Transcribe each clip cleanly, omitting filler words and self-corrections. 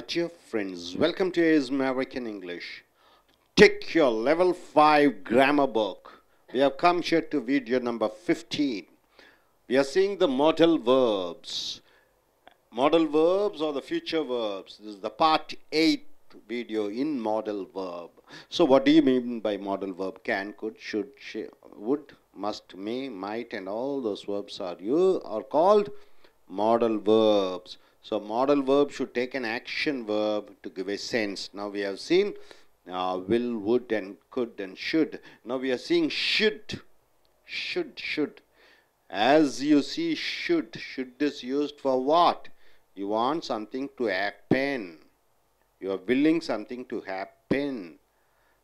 Dear friends, welcome to AI's American English. Take your level 5 grammar book. We have come here to video number 15. We are seeing the modal verbs. Modal verbs or the future verbs. This is the part 8 video in modal verb. So what do you mean by modal verb? Can, could, should, would, must, may, might, and all those verbs are called modal verbs. So modal verb should take an action verb to give a sense. Now we have seen will, would, and could, and should. Now we are seeing should. As you see, should is used for what? You want something to happen. You are willing something to happen.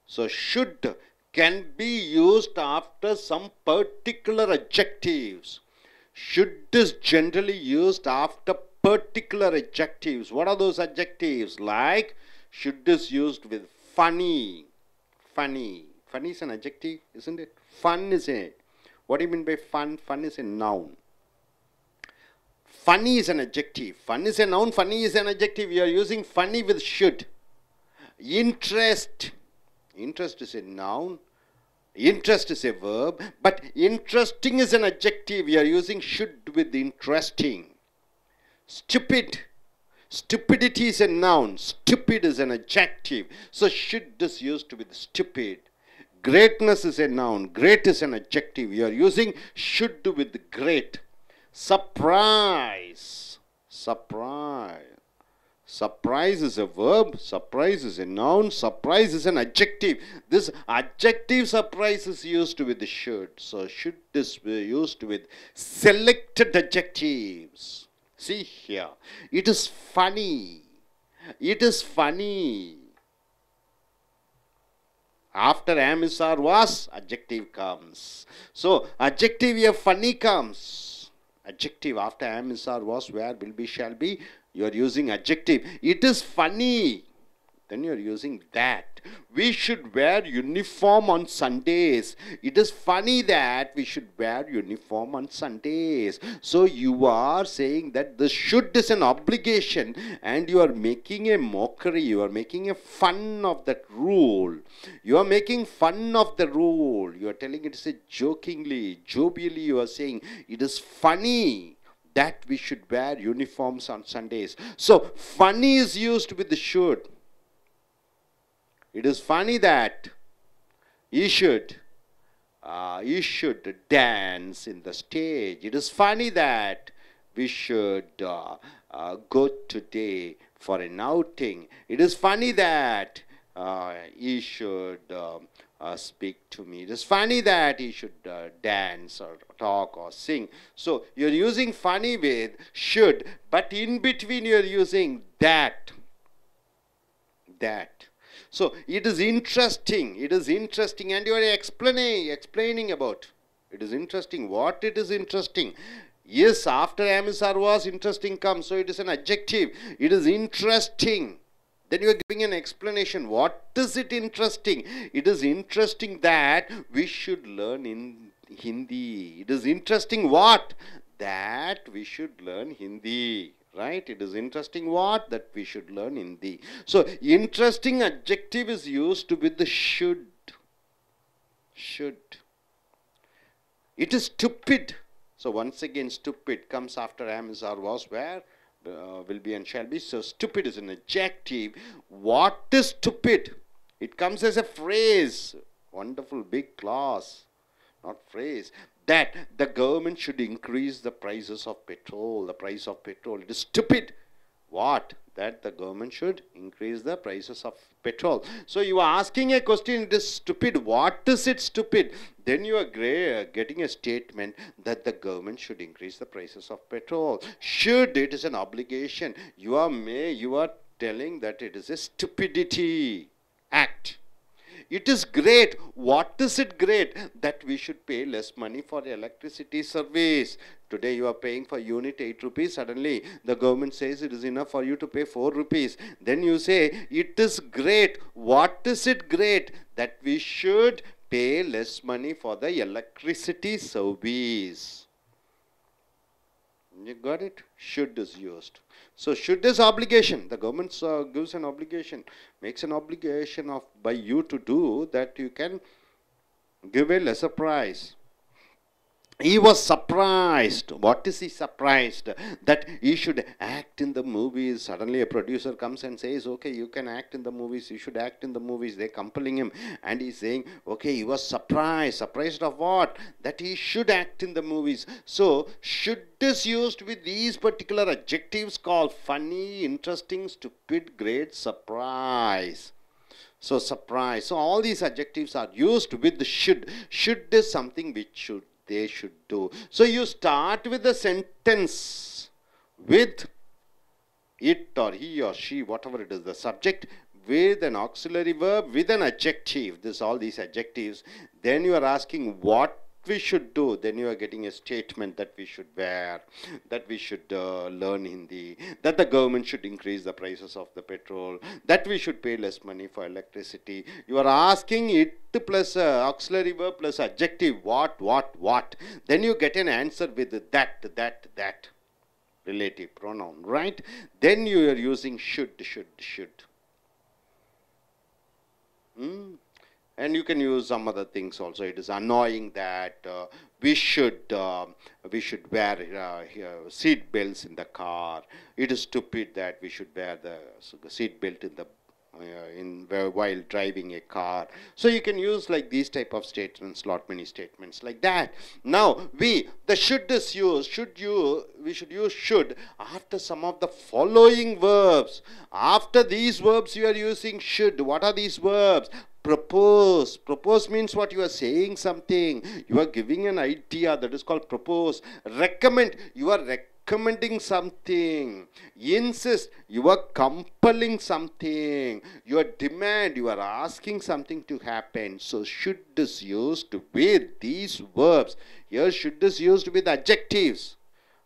So should can be used after some particular adjectives. Should is generally used after particular adjectives. What are those adjectives? Like should is used with funny. Funny is an adjective, isn't it? Fun is a. What do you mean by fun? Fun is a noun. Funny is an adjective. Fun is a noun. Funny is an adjective. We are using funny with should. Interest is a noun. Interest is a verb. But interesting is an adjective. We are using should with interesting. Stupidity is a noun. Stupid is an adjective. So should is used with stupid. Greatness is a noun. Great is an adjective. We are using should with great. Surprise is a verb. Surprise is a noun. Surprise is an adjective. This adjective surprise is used with the should. So should is used with selected adjectives. See here. It is funny. After am, is, or was, adjective comes. So adjective here funny comes. Adjective after am, is, or was, where, will be, shall be. You are using adjective. It is funny. Then you are using that. We should wear uniform on Sundays. It is funny that we should wear uniform on Sundays. So you are saying that the should is an obligation and you are making a mockery. You are making a fun of that rule. You are making fun of the rule. You are telling it is a jokingly, jovially you are saying it is funny that we should wear uniforms on Sundays. So funny is used with the should. It is funny that you should dance in the stage. It is funny that we should go today for an outing. It is funny that he should speak to me. It is funny that he should dance or talk or sing. So you're using funny with should, but in between you're using that. So it is interesting, and you are explaining about. It is interesting. What it is interesting? Yes, after am, is, or was, interesting comes. So it is an adjective. It is interesting. Then you are giving an explanation. What is it interesting? It is interesting that we should learn in Hindi. It is interesting what? That we should learn Hindi. Right? It is interesting what? That we should learn Hindi. So, interesting adjective is used with the should. It is stupid. So, once again, stupid comes after am, is, or was, where, will be, and shall be. So, stupid is an adjective. What is stupid? It comes as a phrase. Wonderful, big class. Not phrase. That the government should increase the prices of petrol. The price of petrol. It is stupid. What? That the government should increase the prices of petrol. So you are asking a question. It is stupid. What is it stupid? Then you are getting a statement that the government should increase the prices of petrol. Should, it is an obligation. You are telling that it is a stupidity act. It is great. What is it great? That we should pay less money for electricity service. Today you are paying for unit 8 rupees. Suddenly the government says it is enough for you to pay 4 rupees. Then you say it is great. What is it great? That we should pay less money for the electricity service. You got it? Should is used. So should is obligation. The government gives an obligation, makes an obligation of by you to do that you can give a lesser price. He was surprised. What is he surprised? That he should act in the movies. Suddenly a producer comes and says, okay, you can act in the movies, you should act in the movies. They're compelling him. And he's saying, okay, he was surprised. Surprised of what? That he should act in the movies. So, should is used with these particular adjectives called funny, interesting, stupid, great, surprise. So, surprise. So, all these adjectives are used with the should. Should is something which they should do. So, you start with the sentence with it or he or she, whatever it is, the subject, with an auxiliary verb, with an adjective. This all these adjectives. Then you are asking what we should do. Then you are getting a statement that we should wear, that we should learn Hindi, that the government should increase the prices of the petrol, that we should pay less money for electricity. You are asking it plus auxiliary verb plus adjective, what. Then you get an answer with that relative pronoun, right? Then you are using should. And you can use some other things also. It is annoying that we should wear seat belts in the car. It is stupid that we should wear the seat belt in the while driving a car. So you can use like these type of statements, many statements like that. Now the should is used. We should use should after some of the following verbs. After these verbs you are using should. What are these verbs? Propose. Propose means what? You are saying something. You are giving an idea. That is called propose. Recommend. You are recommending something. Insist. You are compelling something. You demand. You are asking something to happen. So should is used with these verbs. Here should is used with adjectives.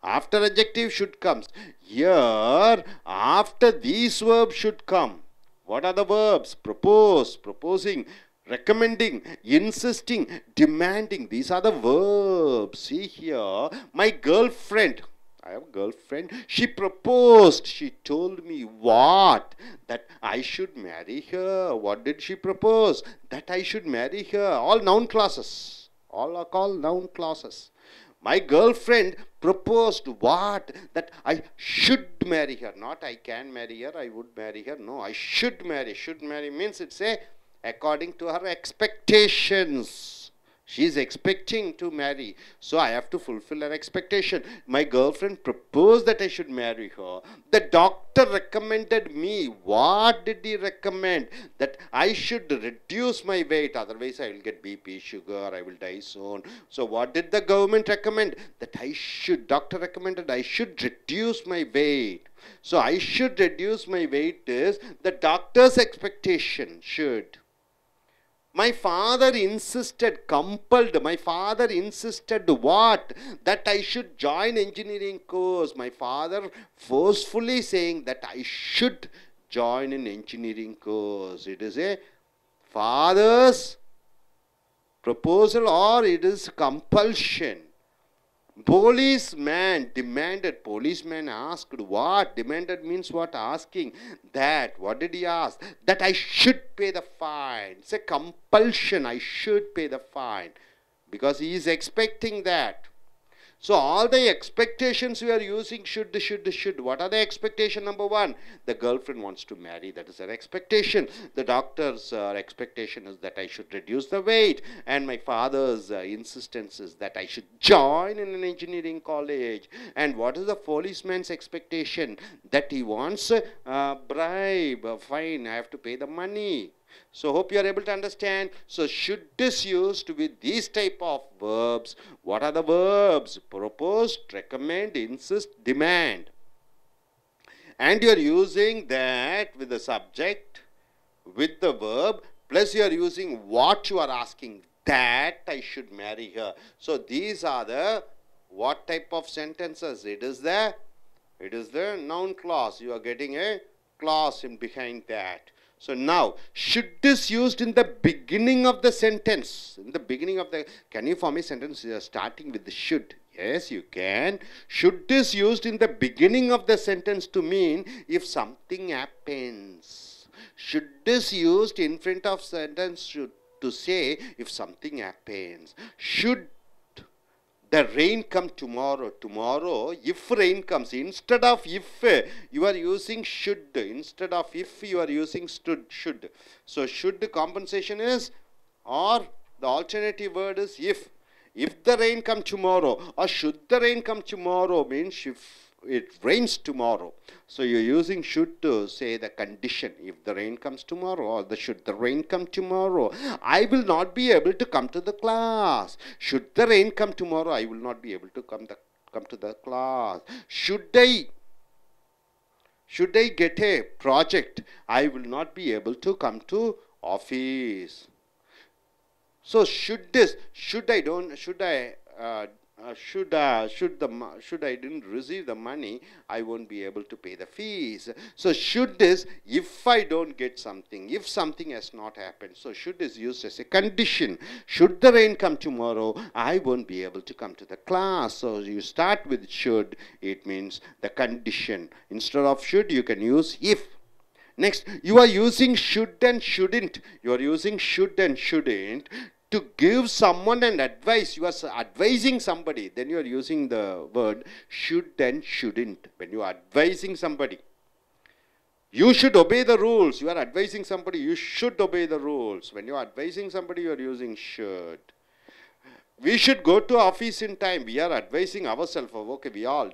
After adjective should comes. Here after these verbs should come. What are the verbs? Propose, proposing, recommending, insisting, demanding. These are the verbs. See here, my girlfriend. I have a girlfriend. She proposed. She told me what? That I should marry her. What did she propose? That I should marry her. All noun clauses. All are called noun clauses. My girlfriend proposed what? That I should marry her. Not I can marry her, I would marry her. No, I should marry. Should marry means it's according to her expectations. She is expecting to marry. So I have to fulfill her expectation. My girlfriend proposed that I should marry her. The doctor recommended me. What did he recommend? That I should reduce my weight. Otherwise I will get BP, sugar, I will die soon. So what did the government recommend? That doctor recommended I should reduce my weight. So I should reduce my weight is the doctor's expectation. Should. My father insisted, compelled. My father insisted what? That I should join engineering course. My father forcefully saying that I should join an engineering course. It is a father's proposal or it is compulsion. Policeman demanded. Policeman asked what? Demanded means what? Asking. That. What did he ask? That I should pay the fine. It's a compulsion. I should pay the fine. Because he is expecting that. So all the expectations we are using should. What are the expectation? Number one, the girlfriend wants to marry. That is her expectation. The doctor's expectation is that I should reduce the weight. And my father's insistence is that I should join in an engineering college. And what is the policeman's expectation? That he wants a bribe, fine, I have to pay the money. So hope you are able to understand. So should is used with these type of verbs. What are the verbs? Propose, recommend, insist, demand. And you are using that with the subject, with the verb, plus you are using what you are asking. That I should marry her. So these are the what type of sentences? It is the noun clause. You are getting a clause in behind that. So now, should is used in the beginning of the sentence. In the beginning of the, can you form a sentence starting with the should? Yes, you can. Should is used in the beginning of the sentence to mean if something happens. Should is used in front of sentence to say if something happens. Should the rain come tomorrow? Tomorrow, if rain comes, instead of if, you are using should. Instead of if, you are using should. So, should compensation is, or the alternative word is if. If the rain come tomorrow, or should the rain come tomorrow means if it rains tomorrow. So you're using should to say the condition. If the rain comes tomorrow, or the should the rain come tomorrow, I will not be able to come to the class. Should the rain come tomorrow, I will not be able to come to the class. Should I get a project, I will not be able to come to office. So should I didn't receive the money, I won't be able to pay the fees. So should is if I don't get something, if something has not happened. So should is used as a condition. Should the rain come tomorrow, I won't be able to come to the class. So you start with should, it means the condition. Instead of should, you can use if. Next, you are using should and shouldn't. You are using should and shouldn't to give someone an advice. You are advising somebody. Then you are using the word should and shouldn't. When you are advising somebody, you should obey the rules. You are advising somebody, you should obey the rules. When you are advising somebody, you are using should. We should go to office in time. We are advising ourselves. Okay, we are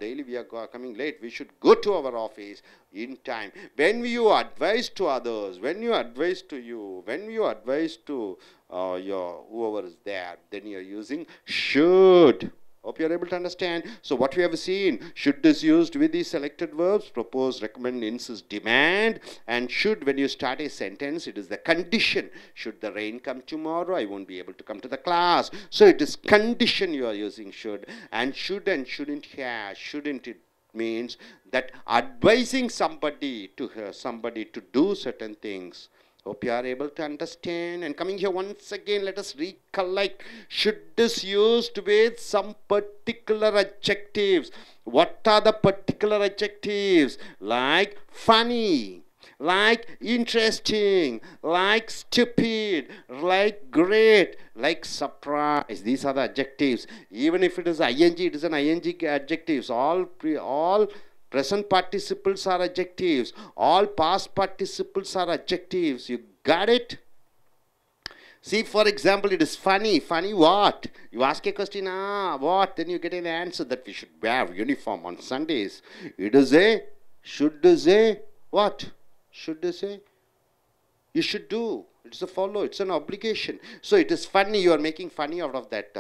coming late. We should go to our office in time. When you advise to others, when you advise to you, when you advise to your whoever is there, then you are using should. Hope you are able to understand. So what we have seen, should is used with the selected verbs, propose, recommend, insist, demand. And should, when you start a sentence, it is the condition. Should the rain come tomorrow, I won't be able to come to the class. So it is condition you are using should. And shouldn't here. Shouldn't, it means that advising somebody to do certain things. Hope you are able to understand. And coming here once again, let us recollect. Should is used with some particular adjectives. What are the particular adjectives? Like funny, like interesting, like stupid, like great, like surprise. These are the adjectives. Even if it is ing, it is an ing adjectives. All present participles are adjectives. All past participles are adjectives. You got it? See, for example, it is funny. Funny what? You ask a question, what? Then you get an answer that we should wear uniform on Sundays. It is a, should is a, what? Should is a, you should do. It's a follow. It's an obligation. So it is funny. You are making funny out of that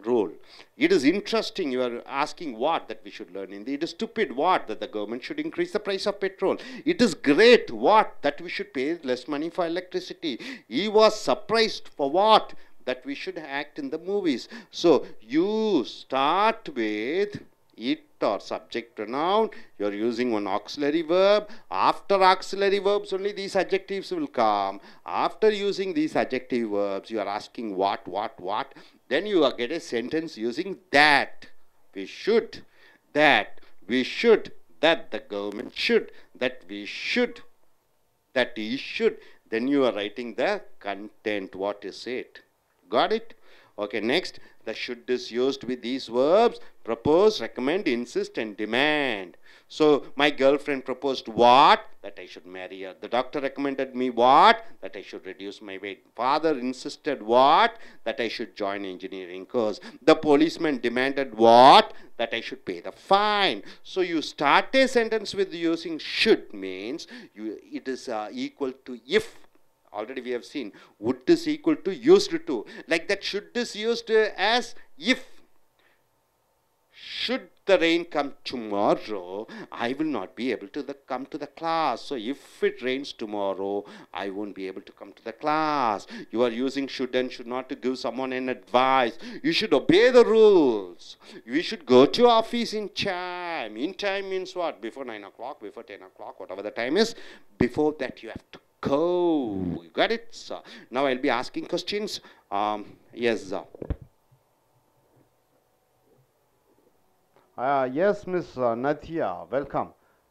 role. It is interesting. You are asking what that we should learn Hindi. It is stupid what that the government should increase the price of petrol. It is great what that we should pay less money for electricity. He was surprised for what that we should act in the movies. So you start with it or subject pronoun. You are using one auxiliary verb. After auxiliary verbs only these adjectives will come. After using these adjective verbs, you are asking what. Then you get a sentence using that. We should, that we should, that the government should, that we should, that he should. Then you are writing the content. What is it? Got it? Okay, next, the should is used with these verbs, propose, recommend, insist, and demand. So, my girlfriend proposed what? That I should marry her. The doctor recommended me what? That I should reduce my weight. Father insisted what? That I should join engineering course. The policeman demanded what? That I should pay the fine. So, you start a sentence with using should means it is equal to if. Already we have seen would is equal to used to. Like that should is used as if. Should the rain come tomorrow, I will not be able to come to the class. So if it rains tomorrow, I won't be able to come to the class. You are using should and should not to give someone an advice. You should obey the rules. We should go to office in time. In time means what? Before 9 o'clock, before 10 o'clock, whatever the time is. Before that you have to go. You got it? So now I'll be asking questions. Yes. Yes, Miss Nathia, welcome.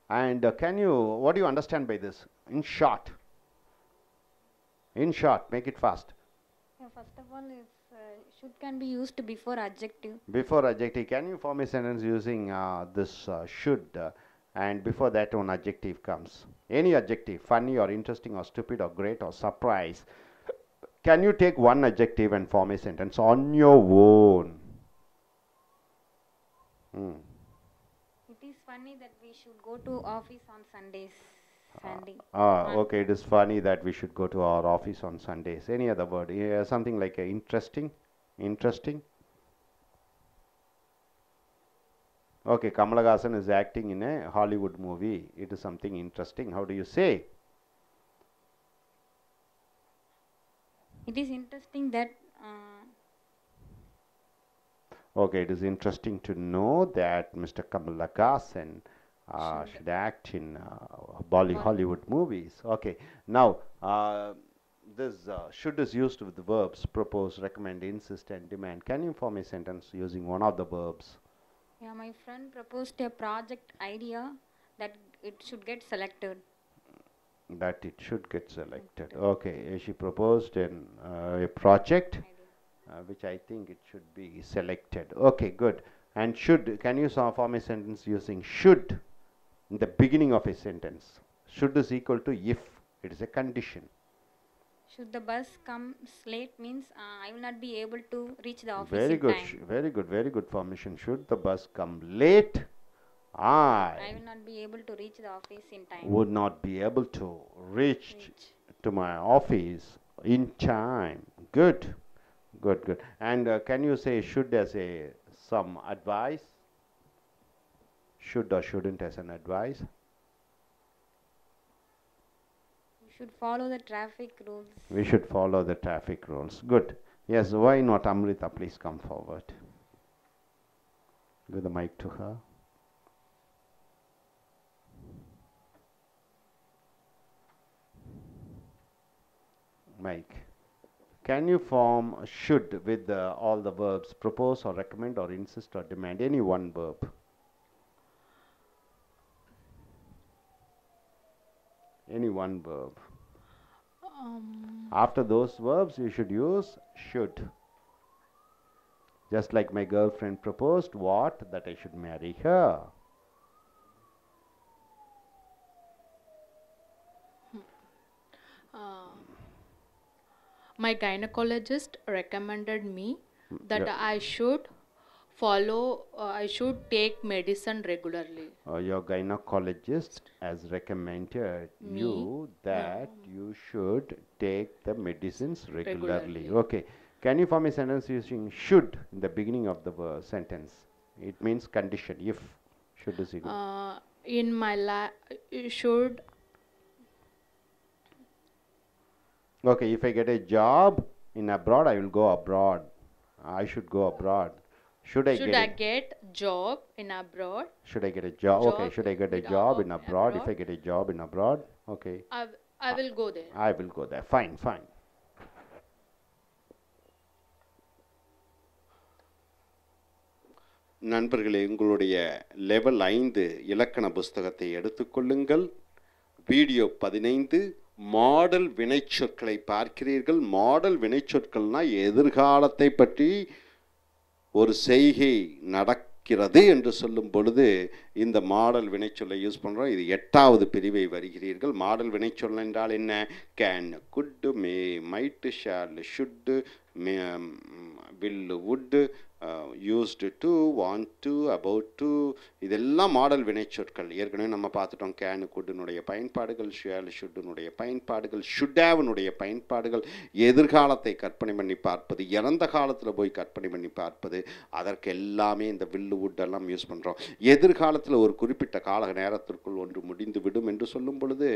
And what do you understand by this? In short, make it fast. Yeah, first of all, should can be used before adjective. Before adjective, can you form a sentence using this should? And before that, one adjective comes. Any adjective, funny or interesting or stupid or great or surprise. Can you take one adjective and form a sentence on your own? It is funny that we should go to office on Sundays. Sunday. Okay, it is funny that we should go to our office on Sundays. Any other word? Yeah, something like interesting? Interesting? Okay, Kamala Hassan is acting in a Hollywood movie. It is something interesting. How do you say? It is interesting that. Okay, it is interesting to know that Mr. Kamala Hassan should act in Hollywood movies. Okay, now this should is used with the verbs propose, recommend, insist, and demand. Can you form a sentence using one of the verbs? Yeah, my friend proposed a project idea that it should get selected. That it should get selected. Okay, she proposed a project which I think it should be selected. Okay, good. And should, can you form a sentence using should in the beginning of a sentence? Should is equal to if. It is a condition. Should the bus come late means I will not be able to reach the office Very in good, time. very good formation. Should the bus come late, I will not be able to reach the office in time. Would not be able to reach to my office in time. Good, good, good. And can you say should as a some advice? Should or shouldn't as an advice? We should follow the traffic rules. We should follow the traffic rules. Good. Yes, why not Amrita? Please come forward. Give the mic to her. Mike, can you form should with all the verbs propose or recommend or insist or demand? Any one verb. Any one verb. After those verbs, you should use should. Just like my girlfriend proposed, what? That I should marry her. My gynecologist recommended me that I should I should take medicine regularly. Your gynecologist has recommended you that you should take the medicines regularly. Okay. Can you form a sentence using should in the beginning of the sentence? It means condition. If should is equal. In my life, should. Okay, if I get a job in abroad, I will go abroad. I should go abroad. Should I get job in abroad? Should I get a job? Okay, should I get a job in abroad? If I get a job in abroad, okay. I will go there. I will go there. Fine, fine. நண்பர்களே, உங்களுடைய level 5 இலக்கண புஸ்தகத்தை எடுத்துக்கொள்ளுங்கள். Video 15 model வினைச்சொற்களை பார்க்கிறீர்கள். Model வினைச்சொற்கள்னா எதிர்காலத்தை பற்றி ஒரு செய்கை நடக்கிறது என்று சொல்லும் பொழுது இந்த மாடல் வினைச்சொல்லை யூஸ் பண்ணுறோம். இது 8வது பிரிவை வருகிறீர்கள். மாடல் வினைச்சொல் என்றால் என்ன? Can, could, may, might, shall, should, will, would, used to, want to, about to, இதெல்லாம் மாடல் வினைச்சொற்கள். ஏற்கனவே நம்ம பார்த்துட்டோம். கேன், குட்னுடைய பயன்பாடுகள், ஷால், ஷுட்னுடைய பயன்பாடுகள், ஷுட் ஹேவ்னுடைய பயன்பாடுகள், எதிர்காலத்தை கற்பனை பண்ணி பார்ப்பது, இறந்த காலத்தில் போய் கற்பனை பண்ணி பார்ப்பது, அதற்கு எல்லாமே இந்த will, would எல்லாம் யூஸ் பண்ணுறோம். எதிர்காலத்தில் ஒரு குறிப்பிட்ட கால நேரத்திற்குள் ஒன்று முடிந்து விடும் என்று சொல்லும் பொழுது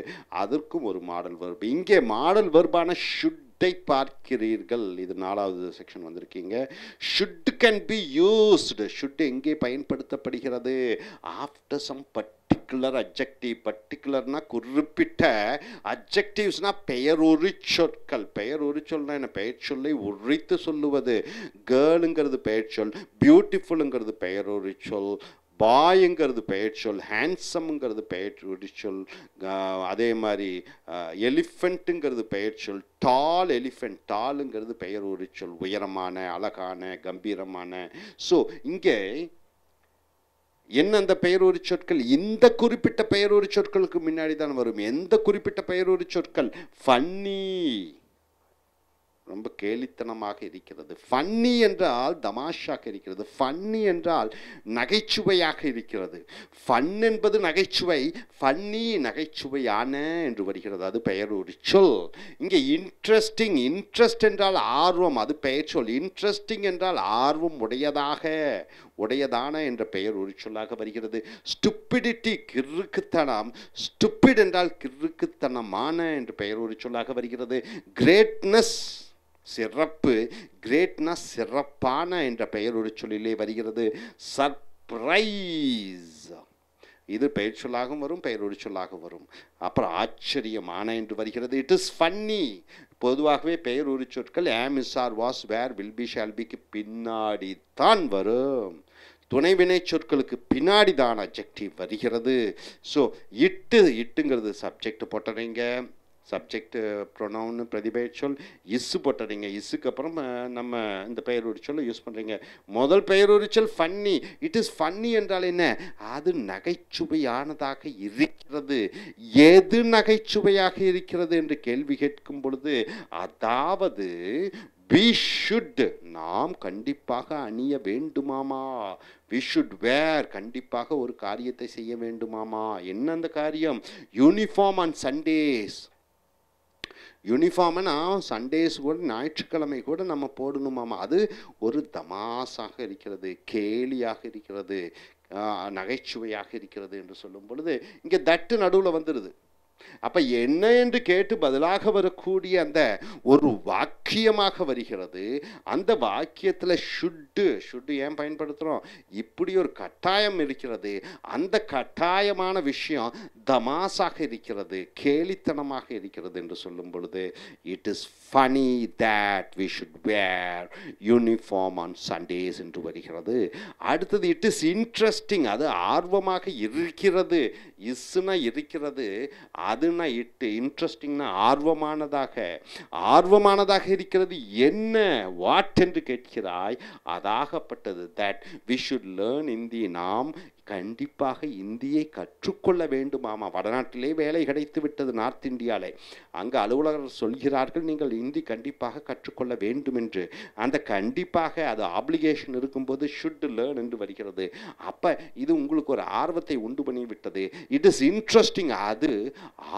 அதற்கும் ஒரு மாடல் வெர்ப். இங்கே மாடல் வெர்பான ஷுட் பார்க்கிறீர்கள். இது 4வது செக்ஷன் வந்திருக்கீங்க. Should can be used. Should எங்கே பயன்படுத்தப்படுகிறது? After some particular adjective. பர்டிகுலர்னா குறிப்பிட்ட, அட்ஜெக்டிவ்ஸ்னா பெயரொரு சொற்கள். பெயரொரு சொல்னா என்ன? பெயர் சொல்லை உரித்து சொல்லுவது. கேர்ளுங்கிறது பெயர் சொல், பியூட்டிஃபுல்லுங்கிறது பெயரொரு சொல், பாய்ங்கிறது பெயர் சொல், ஹேண்ட்ஸம்ங்கிறது பெயர் சொல், அதே மாதிரி எலிஃபெண்ட்டுங்கிறது பெயர் சொல், டால் எலிஃபெண்ட், டாலுங்கிறது பெயர் ஒரு சொல், உயரமான, அழகான, கம்பீரமான. ஸோ இங்கே என்ன அந்த பெயரொரு சொற்கள் இந்த குறிப்பிட்ட பெயரொரு சொற்களுக்கு முன்னாடி தான் வரும். எந்த குறிப்பிட்ட பெயரொரு சொற்கள்? ஃபன்னி, ரொம்ப கேலித்தனமாக இருக்கிறது. ஃபன்னி என்றால் தமாஷாக இருக்கிறது, ஃபன்னி என்றால் நகைச்சுவையாக இருக்கிறது. ஃபன் என்பது நகைச்சுவை, ஃபன்னி நகைச்சுவையான என்று வருகிறது, அது பெயர் ஒரு சொல். இங்கே இன்ட்ரெஸ்டிங், இன்ட்ரெஸ்ட் என்றால் ஆர்வம், அது பெயர் சொல். இன்ட்ரெஸ்டிங் என்றால் ஆர்வம் உடையதான என்ற பெயர் ஒரு சொல்லாக வருகிறது. ஸ்டூபிடிட்டி கிறுக்குத்தனம், ஸ்டூபிட் என்றால் கிறுக்குத்தனமான என்ற பெயர் ஒரு சொல்லாக வருகிறது. கிரேட்னஸ் சிறப்பு, கிரேட்னஸ் சிறப்பான என்ற பெயர் ஒரு சொல்லிலே வருகிறது. சர்ப்ரைஸ், இது பெயர் சொல்லாகவும் வரும், பெயர் ஒரு சொல்லாக வரும். அப்புறம் ஆச்சரியமான என்று வருகிறது. It is funny. பொதுவாகவே பெயர் ஒரு சொற்கள் am, is, are, was, were, will be, shall பிக்கு பின்னாடி தான் வரும். துணைவினை சொற்களுக்கு பின்னாடி தான் அட்ஜெக்டிவ் வருகிறது. ஸோ இட்டுங்கிறது சப்ஜெக்ட் போட்டுறீங்க, சப்ஜெக்ட் ப்ரொனவுன் பிரதிபெயர் சொல். இஸ்ஸு போட்டுறீங்க, இஸ்ஸுக்கு அப்புறம் நம்ம இந்த பெயரொரு சொல்லை யூஸ் பண்ணுறீங்க. முதல் பெயரொரு சொல் ஃபன்னி. இட் இஸ் ஃபன்னி என்றால் என்ன? அது நகைச்சுவையானதாக இருக்கிறது. எது நகைச்சுவையாக இருக்கிறது என்று கேள்வி கேட்கும் பொழுது, அதாவது we should, நாம் கண்டிப்பாக அணிய வேண்டுமாமா, we should wear, கண்டிப்பாக ஒரு காரியத்தை செய்ய வேண்டுமாமா. என்ன அந்த காரியம்? Uniform on Sundays. யூனிஃபார்ம்னா சண்டேஸ் கூட, ஞாயிற்றுக்கிழமை கூட நம்ம போடணுமாமா. அது ஒரு தமாசாக இருக்கிறது, கேலியாக இருக்கிறது, நகைச்சுவையாக இருக்கிறது என்று சொல்லும் பொழுது இங்கே தட்டு நடுவில் வந்துடுது. அப்ப என்ன என்று கேட்டு பதிலாக வரக்கூடிய அந்த ஒரு வாக்கியமாக வருகிறது. அந்த வாக்கியத்தில் ஷுட்டு ஏன் பயன்படுத்துகிறோம்? இப்படி ஒரு கட்டாயம் இருக்கிறது. அந்த கட்டாயமான விஷயம் தமாசாக இருக்கிறது, கேலித்தனமாக இருக்கிறது என்று சொல்லும் பொழுது it is funny that we should wear uniform on Sundays என்று வருகிறது. அடுத்தது இட் இஸ் இன்ட்ரெஸ்டிங், அது ஆர்வமாக இருக்கிறது. இஸ்னா இருக்கிறது, அதுனா இட்டு. இன்ட்ரெஸ்டிங்னா ஆர்வமானதாக இருக்கிறது. என்ன? வாட் என்று கேட்கிறாய்? அதாகப்பட்டது. That we should learn Hindi, நாம் கண்டிப்பாக இந்தியை கற்றுக்கொள்ள வேண்டுமாமா. வடநாட்டிலே வேலை கிடைத்து விட்டது, நார்த் இந்தியாவிலே. அங்கே அலுவலர்கள் சொல்கிறார்கள் நீங்கள் இந்தி கண்டிப்பாக கற்றுக்கொள்ள வேண்டும் என்று. அந்த கண்டிப்பாக அது ஆப்ளிகேஷன் இருக்கும்போது ஷுட் லேர்ன் என்று வருகிறது. அப்போ இது உங்களுக்கு ஒரு ஆர்வத்தை உண்டு பண்ணி விட்டது. இட் இஸ் இன்ட்ரெஸ்டிங், அது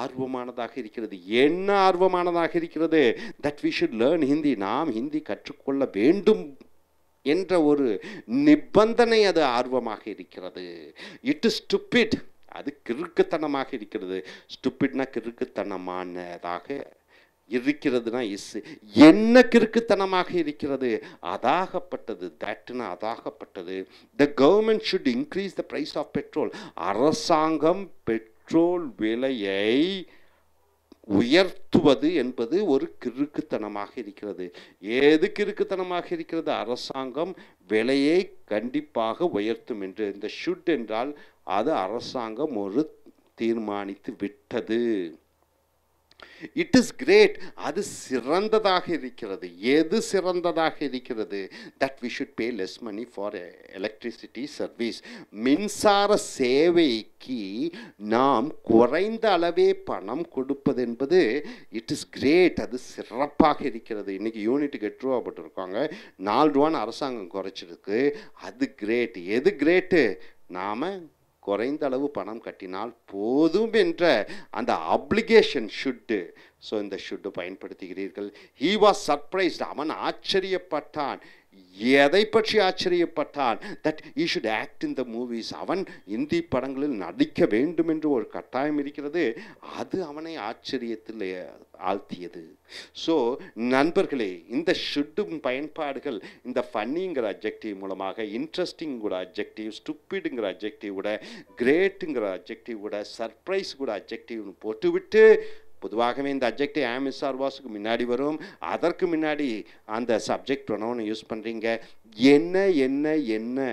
ஆர்வமானதாக இருக்கிறது. என்ன ஆர்வமானதாக இருக்கிறது? That we should learn Hindi, நாம் ஹிந்தி கற்றுக்கொள்ள வேண்டும் என்ற ஒரு நிபந்தனை அது ஆர்வமாக இருக்கிறது. இட் இஸ் ஸ்டூபிட், அது கிறுக்குத்தனமாக இருக்கிறது. ஸ்டூபிட்னா கிறுக்குத்தனமானதாக இருக்கிறதுனா இஸ். என்ன கிறுக்குத்தனமாக இருக்கிறது? அதாகப்பட்டது. தட்னா அதாகப்பட்டது. The government should increase the price of petrol, அரசாங்கம் பெட்ரோல் விலையை உயர்த்துவது என்பது ஒரு கிறுக்குத்தனமாக இருக்கிறது. ஏது கிறுக்குத்தனமாக இருக்கிறது? அரசாங்கம் விலையை கண்டிப்பாக உயர்த்தும் என்று. இந்த ஷுட் என்றால் அது அரசாங்கம் ஒரு தீர்மானித்து விட்டது. இட் இஸ் கிரேட், அது சிறந்ததாக இருக்கிறது. எது சிறந்ததாக இருக்கிறது? That we should pay less money for electricity service, மின்சார சேவைக்கு நாம் குறைந்த அளவே பணம் கொடுப்பது என்பது இட் இஸ் கிரேட், அது சிறப்பாக இருக்கிறது. இன்றைக்கி யூனிட்டுக்கு 8 ரூபா போட்டிருக்காங்க, 4 ரூபான்னு அரசாங்கம் குறைச்சிருக்கு, அது கிரேட். எது கிரேட்டு? நாம் குறைந்த அளவு பணம் கட்டினால் போதும் என்ற அந்த அப்ளிகேஷன் ஷுட்டு. ஸோ இந்த ஷுட்டு பயன்படுத்துகிறீர்கள். ஹீ வாஸ் சர்ப்ரைஸ்ட், அவன் ஆச்சரியப்பட்டான். எதை பற்றி ஆச்சரியப்பட்டான்? That he should act in the movies, அவன் இந்தி படங்களில் நடிக்க வேண்டும் என்று ஒரு கட்டாயம் இருக்கிறது. அது அவனை ஆச்சரியத்தில் ஆழ்த்தியது. ஸோ நண்பர்களே, இந்த ஷுட்டும் பயன்பாடுகள் இந்த ஃபன்னிங்கிற அட்ஜெக்டிவ் மூலமாக, இன்ட்ரெஸ்டிங் கூட அட்ஜெக்டிவ், ஸ்டூப்பிடுங்கிற அட்ஜெக்டிவ் கூட, கிரேட்டுங்கிற அட்ஜெக்டிவ் கூட, சர்ப்ரைஸ் கூட அட்ஜெக்டிவ்னு போட்டுவிட்டு பொதுவாகவே இந்த அட்ஜெக்டிவ் am is or wasக்கு முன்னாடி வரும். அதற்கு முன்னாடி அந்த சப்ஜெக்ட் ப்ரொனவுன் யூஸ் பண்ணுறீங்க. என்ன என்ன என்ன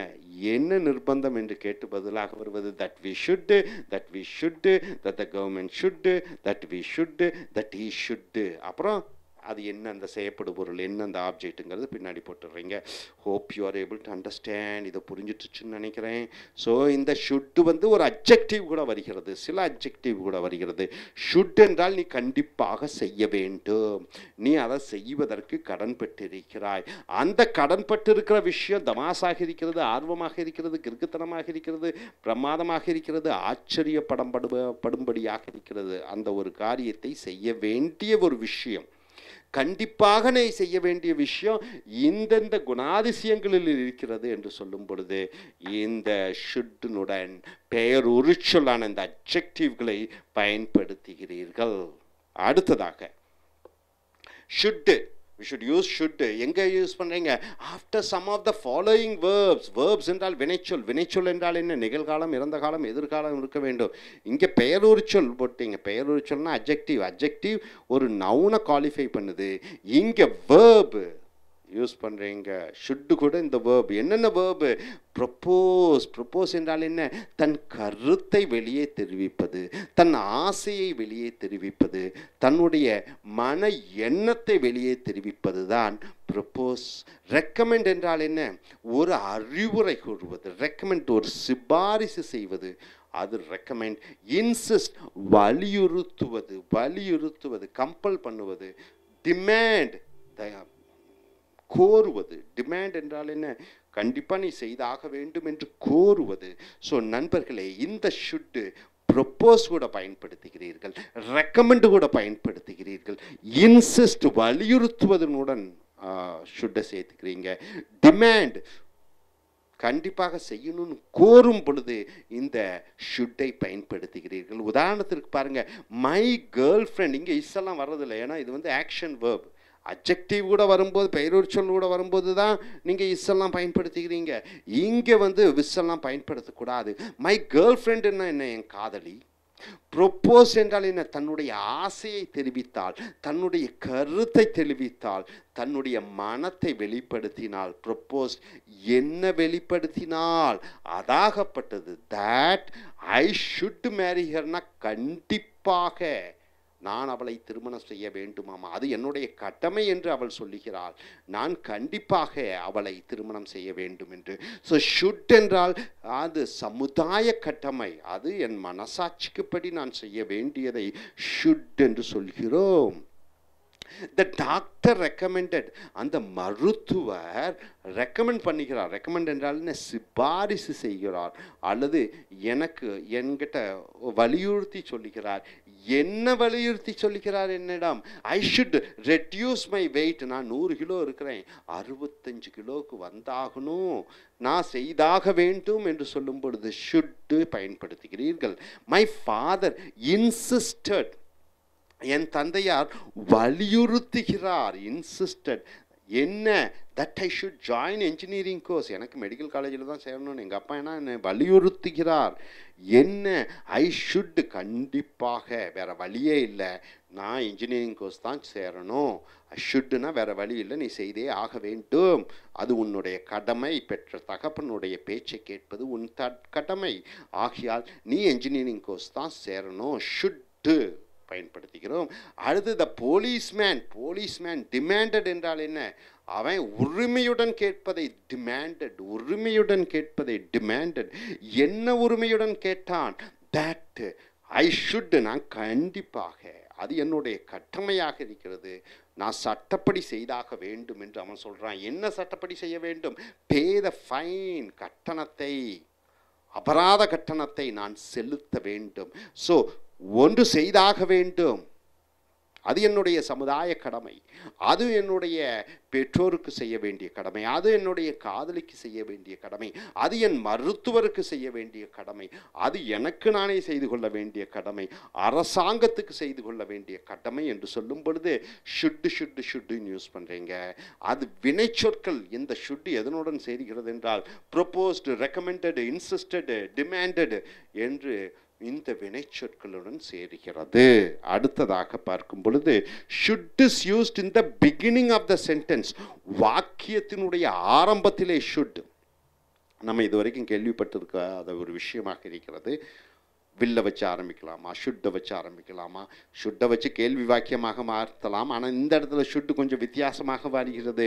என்ன நிர்பந்தம் என்று கேட்டு பதிலாக வருவது that we should, that we should, that the government should, that we should, that he should. அப்புறம் அது என்ன அந்த செய்யப்படு பொருள் என்ன அந்த ஆப்ஜெக்ட்டுங்கிறது பின்னாடி போட்டுடுறீங்க. Hope you are able to understand. இதை புரிஞ்சிட்டுச்சுன்னு நினைக்கிறேன். ஸோ இந்த ஷுட்டு வந்து ஒரு அப்ஜெக்டிவ் கூட வருகிறது, சில அப்ஜெக்டிவ் கூட வருகிறது. ஷுட் என்றால் நீ கண்டிப்பாக செய்ய வேண்டும், நீ அதை செய்வதற்கு கடன் பட்டிருக்கிறாய். அந்த கடன் பட்டிருக்கிற விஷயம் தமாசாக இருக்கிறது, ஆர்வமாக இருக்கிறது, கிறுக்குத்தனமாக இருக்கிறது, பிரமாதமாக இருக்கிறது, ஆச்சரியப்படும்படியாக இருக்கிறது. அந்த ஒரு காரியத்தை செய்ய வேண்டிய ஒரு விஷயம், கண்டிப்பாக நீ செய்ய வேண்டிய விஷயம் இந்தந்த குணாதிசயங்களில் இருக்கிறது என்று சொல்லும் பொழுது இந்த ஷுட்டுனுடன் பெயர் உரிச்சொல்லான இந்த அட்ஜெக்டிவ்களை பயன்படுத்துகிறீர்கள். அடுத்ததாக should, we should use should. எங்கே யூஸ் பண்ணுறீங்க? After some of the following verbs. Verbs என்றால் வினைச்சொல். வினைச்சொல் என்றால் என்ன? நிகழ்காலம், இறந்த காலம், எதிர்காலம் இருக்க வேண்டும். இங்கே பெயருரிச்சொல் போட்டீங்க. பெயருரிச்சொல்னா அட்ஜெக்டிவ். அட்ஜெக்டிவ் ஒரு நவுனை குவாலிஃபை பண்ணுது. இங்கே வேர்பு யூஸ் பண்ணுறீங்க. ஷுட்டு கூட இந்த வேர்பு. என்னென்ன வேர்பு? ப்ரொப்போஸ். ப்ரொப்போஸ் என்றால் என்ன? தன் கருத்தை வெளியே தெரிவிப்பது, தன் ஆசையை வெளியே தெரிவிப்பது, தன்னுடைய மன எண்ணத்தை வெளியே தெரிவிப்பது தான் ப்ரொப்போஸ். ரெக்கமெண்ட் என்றால் என்ன? ஒரு அறிவுரை கூறுவது. ரெக்கமெண்ட் ஒரு சிபாரிசு செய்வது, அது ரெக்கமெண்ட். இன்சிஸ்ட் வலியுறுத்துவது, வலியுறுத்துவது கம்பல் பண்ணுவது. டிமாண்ட் கோருவது. டிமாண்ட் என்றால் என்ன? கண்டிப்பாக நீ செய்தாக வேண்டும் என்று கோருவது. ஸோ நண்பர்களே, இந்த ஷுட்டு ப்ரொப்போஸ் கூட பயன்படுத்துகிறீர்கள், ரெக்கமெண்ட் கூட பயன்படுத்துகிறீர்கள், இன்சிஸ்ட் வலியுறுத்துவதனுடன் ஷுட்டை சேர்த்துக்கிறீங்க. டிமாண்ட் கண்டிப்பாக செய்யணும்னு கோரும் பொழுது இந்த ஷுட்டை பயன்படுத்துகிறீர்கள். உதாரணத்திற்கு பாருங்க, மை கேர்ள் ஃப்ரெண்ட். இங்கே இஸ்ஸெல்லாம் வர்றதில்லை, ஏன்னா இது வந்து ஆக்ஷன் வேர்ப். அட்ஜெக்டிவ் கூட வரும்போது, பெயரொச்சொல் கூட வரும்போது தான் நீங்கள் இஸ்ஸெல்லாம் பயன்படுத்துகிறீங்க. இங்கே வந்து விஸ்ஸெல்லாம் பயன்படுத்தக்கூடாது. மை கேர்ள் ஃப்ரெண்ட் என்ன? என் காதலி. ப்ரொப்போஸ் என்றால் என்ன? தன்னுடைய ஆசையை தெரிவித்தால், தன்னுடைய கருத்தை தெரிவித்தால், தன்னுடைய மனத்தை வெளிப்படுத்தினால். ப்ரொப்போஸ் என்ன வெளிப்படுத்தினால் அதாகப்பட்டது. தட் ஐ ஷுட் மேரி ஹர்னா கண்டிப்பாக நான் அவளை திருமணம் செய்ய வேண்டுமாமா, அது என்னுடைய கடமை என்று அவள் சொல்லுகிறாள். நான் கண்டிப்பாக அவளை திருமணம் செய்ய வேண்டும் என்று. ஸோ ஷுட் என்றால் அது சமுதாய கடமை, அது என் மனசாட்சிக்குப்படி நான் செய்ய வேண்டியதை ஷுட் என்று சொல்கிறோம். The doctor recommended. அந்த மருத்துவர் ரெக்கமெண்ட் பண்ணுகிறார். ரெக்கமெண்ட் என்றால் என்ன? சிபாரிசு செய்கிறார், அல்லது எனக்கு என்கிட்ட வலியுறுத்தி சொல்லுகிறார். என்ன வலியுறுத்தி சொல்லுகிறார் என்னிடம்? ஐ ஷுட் ரெடியூஸ் மை வெயிட். நான் 100 கிலோ இருக்கிறேன், 65 கிலோவுக்கு வந்தாகணும், நான் செய்தாக வேண்டும் என்று சொல்லும் பொழுது ஷுட்டு பயன்படுத்துகிறீர்கள். My father insisted. என் தந்தையார் வலியுறுத்துகிறார். இன்சிஸ்டட் என்ன? That I should join engineering course. எனக்கு மெடிக்கல் காலேஜில் தான் சேரணும்னு எங்கள் அப்பா என்னை வலியுறுத்துகிறார். என்ன? ஐ ஷுட் கண்டிப்பாக, வேறு வழியே இல்லை, நான் இன்ஜினியரிங் கோர்ஸ் தான் சேரணும். ஐ ஷுட்னா வேறு வழி இல்லை, நீ செய்தே ஆக வேண்டும், அது உன்னுடைய கடமை. பெற்ற தகப்பனுடைய பேச்சை கேட்பது உன் கடமை. ஆகையால் நீ இன்ஜினியரிங் கோர்ஸ் தான் சேரணும். ஷுட்டு பயன்படுத்துகிறோம். அடுத்து த போலீஸ்மேன். போலீஸ்மேன் டிமாண்டட் என்றால் என்ன? அவன் உரிமையுடன் கேட்பதை டிமாண்டட். உரிமையுடன் கேட்பதை டிமாண்டட். என்ன உரிமையுடன் கேட்டான்? தட் ஐ ஷுட், நான் கண்டிப்பாக, அது என்னுடைய கடமையாக இருக்கிறது, நான் சட்டப்படி செய்தாக வேண்டும் என்று அவன் சொல்கிறான். என்ன சட்டப்படி செய்ய வேண்டும்? பே த ஃபைன். கட்டணத்தை, அபராத கட்டணத்தை நான் செலுத்த வேண்டும். ஸோ ஒன்று செய்தாக வேண்டும், அது என்னுடைய சமுதாய கடமை, அது என்னுடைய பெற்றோருக்கு செய்ய வேண்டிய கடமை, அது என்னுடைய காதலிக்கு செய்ய வேண்டிய கடமை, அது என் மருத்துவருக்கு செய்ய வேண்டிய கடமை, அது எனக்கு நானே செய்து கொள்ள வேண்டிய கடமை, அரசாங்கத்துக்கு செய்து கொள்ள வேண்டிய கடமை என்று சொல்லும் பொழுது ஷுட்டு ஷுட்டு ஷுட்டுன்னு யூஸ் பண்ணுறீங்க. அது வினைச்சொற்கள். இந்த ஷுட்டு எதனுடன் சேர்கிறது என்றால் ப்ரொப்போஸ்டு, ரெக்கமெண்டடு, இன்சிஸ்டடு, டிமாண்டடு என்று இந்த வினைச்சொற்களுடன் சேருகிறது. அடுத்ததாக பார்க்கும் பொழுது should is used in the beginning of the sentence. வாக்கியத்தினுடைய ஆரம்பத்திலே should. நம்ம இதுவரைக்கும் கேள்விப்பட்டிருக்காத ஒரு விஷயமாக இருக்கிறது. வில்ல வச்சு ஆரம்பிக்கலாமா, ஷுட்டை வச்சு ஆரம்பிக்கலாமா, ஷுட்டை வச்சு கேள்வி வாக்கியமாக மாற்றலாம். ஆனால் இந்த இடத்துல ஷுட்டு கொஞ்சம் வித்தியாசமாக வருகிறது.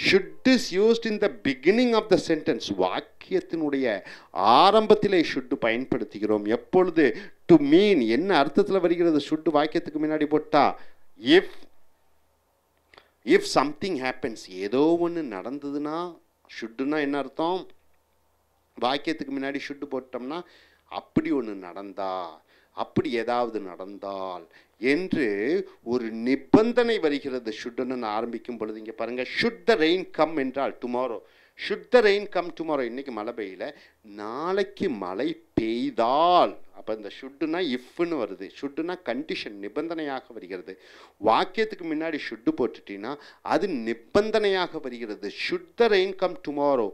Should is used in the beginning of the sentence. வாக்கியத்தினுடைய ஆரம்பத்திலே ஷுட்டு பயன்படுத்துகிறோம். எப்பொழுது? To mean. என்ன அர்த்தத்தில் வருகிறது ஷுட்டு வாக்கியத்துக்கு முன்னாடி போட்டா? இஃப் சம்திங் ஹேப்பன்ஸ், ஏதோ ஒன்று நடந்ததுன்னா ஷுட்டுன்னா என்ன அர்த்தம்? வாக்கியத்துக்கு முன்னாடி ஷுட்டு போட்டோம்னா அப்படி ஒன்று நடந்தா, அப்படி ஏதாவது நடந்தால் என்று ஒரு நிபந்தனை வருகிறது. ஷுட்டுன்னு ஆரம்பிக்கும் பொழுது இங்கே பாருங்கள், ஷுட் த ரெயின் கம் என்றால் tomorrow, should the rain come tomorrow. இன்றைக்கி மழை பெய்யல, நாளைக்கு மழை பெய்தால். அப்போ இந்த ஷுட்டுனா இஃப்னு வருது. ஷுட்டுனா கண்டிஷன், நிபந்தனையாக வருகிறது. வாக்கியத்துக்கு முன்னாடி ஷுட்டு போட்டுட்டீங்கன்னா அது நிபந்தனையாக வருகிறது. Should the rain come tomorrow,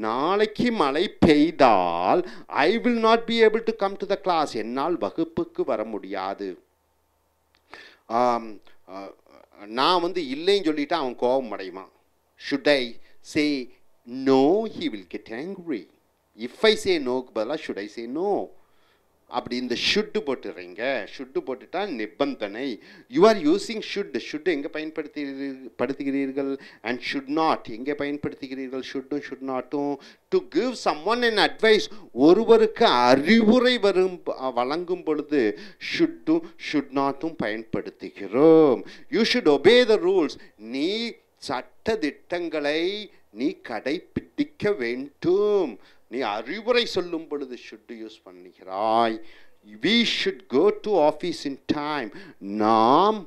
நாளைக்கு மழை பெய்தால் I will not be able to come to the class, என்னால் வகுப்புக்கு வர முடியாது. நான் இல்லைன்னு சொல்லிட்டா அவன் கோபம் அடையுமா? Should I say no, he will get angry. If I say no க்கு பதிலாக should I say no. அப்படி இந்த ஷுட்டு போட்டுறீங்க. ஷுட்டு போட்டுட்டா நிபந்தனை. You are using should. Should எங்கே பயன்படுத்துகிறீர்கள்? அண்ட் ஷுட் நாட் எங்கே பயன்படுத்துகிறீர்கள்? ஷுட்டும் ஷுட் நாட்டும் to give someone an advice, ஒருவருக்கு அறிவுரை வழங்கும் பொழுது ஷுட்டும் ஷுட் நாட்டும் பயன்படுத்துகிறோம். You should obey the rules, நீ சட்ட திட்டங்களை நீ கடைபிடிக்க வேண்டும். நீ அறிவுரை சொல்லும் பொழுது ஷுட் யூஸ் பண்ணுகிறாய். we should go to office in time, நாம்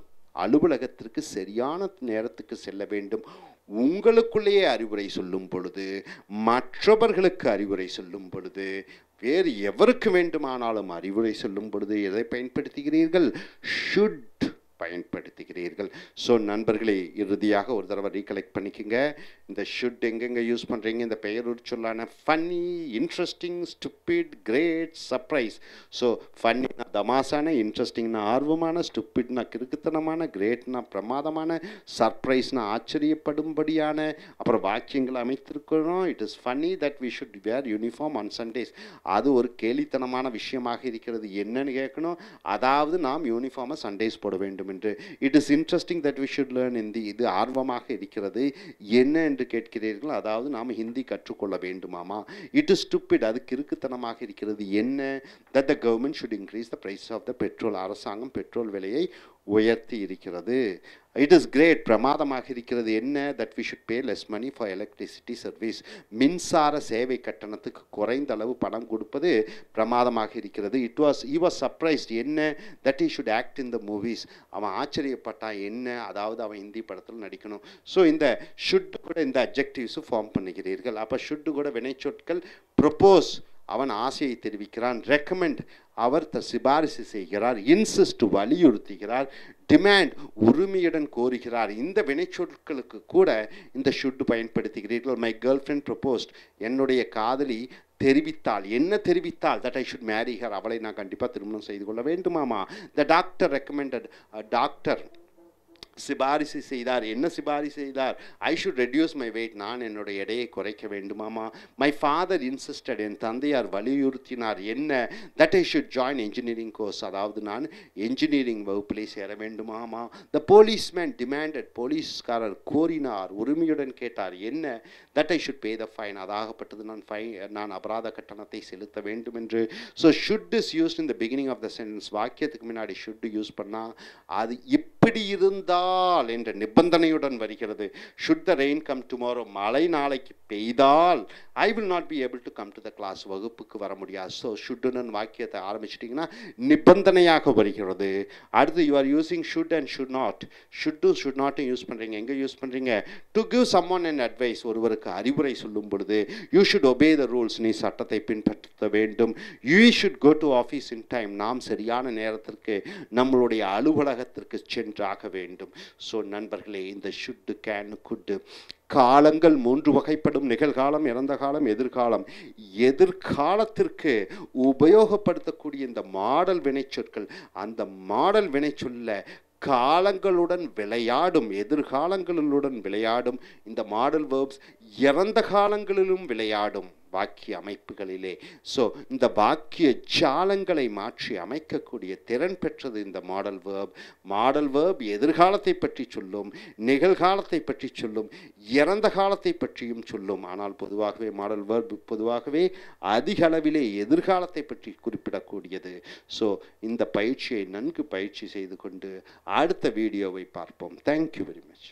அலுவலகத்திற்கு சரியான நேரத்துக்கு செல்ல வேண்டும். உங்களுக்குள்ளேயே அறிவுரை சொல்லும் பொழுது, மற்றவர்களுக்கு அறிவுரை சொல்லும் பொழுது, வேறு எவருக்கு வேண்டுமானாலும் அறிவுரை சொல்லும் பொழுது எதை பயன்படுத்துகிறீர்கள்? ஷுட் பயன்படுத்துகிறீர்கள். ஸோ நண்பர்களே, இறுதியாக ஒரு தடவை ரீகலெக்ட் பண்ணிக்கோங்க. இந்த ஷுட் எங்கெங்கே யூஸ் பண்ணுறீங்க? இந்த பெயர் சொல்லான funny, interesting, stupid, great, surprise. So ஃபன்னினா தமாசான, இன்ட்ரெஸ்டிங்னா ஆர்வமான, ஸ்டூபிட்னா கிறுக்குத்தனமான, கிரேட்னா பிரமாதமான, சர்ப்ரைஸ்னா ஆச்சரியப்படும்படியான. அப்புறம் வாக்கியங்கள் அமைத்திருக்கிறோம். It is funny that we should wear uniform on Sundays. அது ஒரு கேலித்தனமான விஷயமாக இருக்கிறது. என்னன்னு கேட்கணும்? அதாவது நாம் யூனிஃபார்மை சண்டேஸ் போட வேண்டும் என்று. It is interesting that we should learn Hindi. இது ஆர்வமாக இருக்கிறது. என்ன என்று கேட்கிறீர்கள்? அதாவது நாம் ஹிந்தி கற்றுக்கொள்ள வேண்டுமாமா. இட் இஸ் ஸ்டூபிட், அது கிறுக்குத்தனமாக இருக்கிறது. என்ன? That the government should increase the price of the petrol, அரசாங்கம் பெட்ரோல் விலையை உயர்த்தி இருக்கிறது. இட் இஸ் கிரேட், பிரமாதமாக இருக்கிறது. என்ன? That we should pay less money for electricity service, மின்சார சேவை கட்டணத்துக்கு குறைந்த அளவு பணம் கொடுப்பது பிரமாதமாக இருக்கிறது. he was surprised. என்ன? That he should act in the movies, அவன் ஆச்சரியப்பட்டான். என்ன? அதாவது அவன் ஹிந்தி படத்தில் நடிக்கணும். ஸோ இந்த ஷுட் கூட இந்த அட்ஜெக்டிவ்ஸும் ஃபார்ம் பண்ணுகிறீர்கள். அப்போ ஷுட்டு கூட வினைச்சொற்கள். ப்ரொப்போஸ், அவன் ஆசையை தெரிவிக்கிறான். ரெக்கமெண்ட், அவர் சிபாரிசு செய்கிறார். இன்சிஸ்ட், வலியுறுத்துகிறார். டிமாண்ட், உரிமையுடன் கோருகிறார். இந்த வினைச்சொற்களுக்கு கூட இந்த ஷுட் பயன்படுத்துகிறீர்கள். மை கேர்ள் ஃப்ரெண்ட் ப்ரொபோஸ்ட், என்னுடைய காதலி தெரிவித்தாள். என்ன தெரிவித்தாள்? That I should marry her, அவளை நான் கண்டிப்பாக திருமணம் செய்து கொள்ள வேண்டுமாமா. த டாக்டர் ரெக்கமெண்டட், டாக்டர் சிபாரிசு செய்தார். என்ன சிபாரிசு செய்தார்? I should reduce my weight, நான் என்னுடைய எடையை குறைக்க வேண்டுமாமா. மை ஃபாதர் இன்சிஸ்டட், என் தந்தையார் வலியுறுத்தினார். என்ன? That I should join engineering course, அதாவது நான் என்ஜினியரிங் வகுப்பிலே சேர வேண்டுமாமா. த போலீஸ்மேன் டிமாண்டட், போலீஸ்காரர் கோரினார், உரிமையுடன் கேட்டார். என்ன? That I should pay the fine, அதாகப்பட்டது நான் அபராத கட்டணத்தை செலுத்த வேண்டும் என்று. So should is used in the beginning of the sentence. வாக்கியத்துக்கு முன்னாடி ஷுட் யூஸ் பண்ணால் அது இப்படி இருந்தால் என்ற நிபந்தனையுடன் வருகிறது. should the rain come tomorrow, மழை நாளைக்கு பெய்தால் I will not be able to come to the class, வகுப்புக்கு வர முடியாது. ஸோ ஷுட்டுன்னு வாக்கியத்தை ஆரம்பிச்சிட்டிங்கன்னா நிபந்தனையாக வருகிறது. அடுத்து you are using should and should not. should not use பண்ணுறீங்க. எங்கே யூஸ் பண்ணுறீங்க? to give someone an advice, ஒருவருக்கு அறிவுரை சொல்லும் பொழுது. you should obey the rules, நீ சட்டத்தை பின்பற்ற வேண்டும். you should go to office in time, நாம் சரியான நேரத்திற்கு நம்மளுடைய அலுவலகத்திற்கு சென்றாக வேண்டும். ஸோ நண்பர்களே, இந்த should, can, could காலங்கள் 3 வகைப்படும்: நிகழ்காலம், இறந்த காலம், எதிர்காலம். எதிர்காலத்திற்கு உபயோகப்படுத்தக்கூடிய இந்த மாடல் வினைச்சொற்கள், அந்த மாடல் வினைச்சொல்ல காலங்களுடன் விளையாடும், எதிர்காலங்களுடன் விளையாடும் இந்த மாடல் வேர்ப்ஸ் இறந்த காலங்களிலும் விளையாடும் வாக்கிய அமைப்புகளிலே. ஸோ இந்த வாக்கிய ஜாலங்களை மாற்றி அமைக்கக்கூடிய திறன் பெற்றது இந்த மாடல் வேர்ப். மாடல் வேர்ப் எதிர்காலத்தை பற்றி சொல்லும், நிகழ்காலத்தை பற்றி சொல்லும், இறந்த காலத்தை பற்றியும் சொல்லும். ஆனால் பொதுவாகவே மாடல் வேர்ப் பொதுவாகவே அதிக அளவிலே எதிர்காலத்தை பற்றி குறிப்பிடக்கூடியது. ஸோ இந்த பயிற்சியை நன்கு பயிற்சி செய்து கொண்டு அடுத்த வீடியோவை பார்ப்போம். Thank you very much.